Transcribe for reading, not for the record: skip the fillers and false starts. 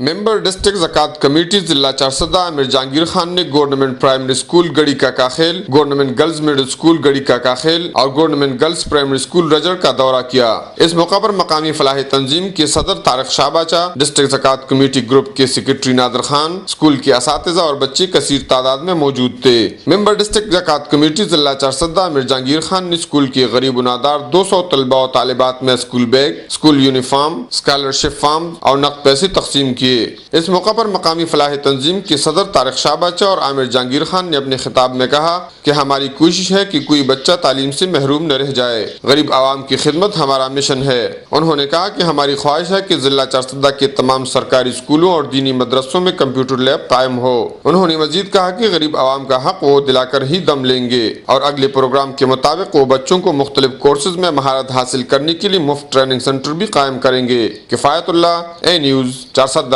ممبر district زکوٰۃ committee ضلع چارسدہ امیر جہانگیر خان نے گورنمنٹ پرائمری اسکول گڑی کا کاخیل، گورنمنٹ گرلز مڈل اسکول گڑی کا کاخیل اور گورنمنٹ گرلز پرائمری اسکول رجڑ کا دورہ کیا۔ اس موقع پر مقامی فلاحی تنظیم کے صدر طارق شاہ باچا، ڈسٹرکٹ زکوٰۃ کمیٹی گروپ کے سیکرٹری نادر خان، اسکول کے اساتذہ اور بچے کثیر تعداد میں موجود تھے۔ ممبر ڈسٹرکٹ زکوٰۃ کمیٹی ضلع چارسدہ امیر جہانگیر خان نے اسکول کے غریب و نادار 200 طلباء و طالبات میں school bag, school uniform, scholarship form اور نقد پیسے تقسیم کیے۔ اس موقع پر مقامی فلاحی تنظیم کے صدر طارق شاہ باچا اور عامر جہانگیر خان نے اپنے خطاب میں کہا کہ ہماری کوشش ہے کہ کوئی بچہ تعلیم سے محروم نہ رہ جائے، غریب عوام کی خدمت ہمارا مشن ہے۔ انہوں نے کہا کہ ہماری خواہش ہے کہ ضلع چارسدہ کے تمام سرکاری اسکولوں اور دینی مدرسوں میں کمپیوٹر لیب قائم ہو۔ انہوں نے مزید کہا کہ غریب عوام کا حق وہ دلا کر ہی دم لیں گے اور اگلے پروگرام کے مطابق وہ بچوں کو مختلف کورسز میں مہارت حاصل کرنے کے لیے مفت ٹریننگ سینٹر بھی قائم کریں گے۔ کفایت اللہ، اے نیوز، چارسدہ۔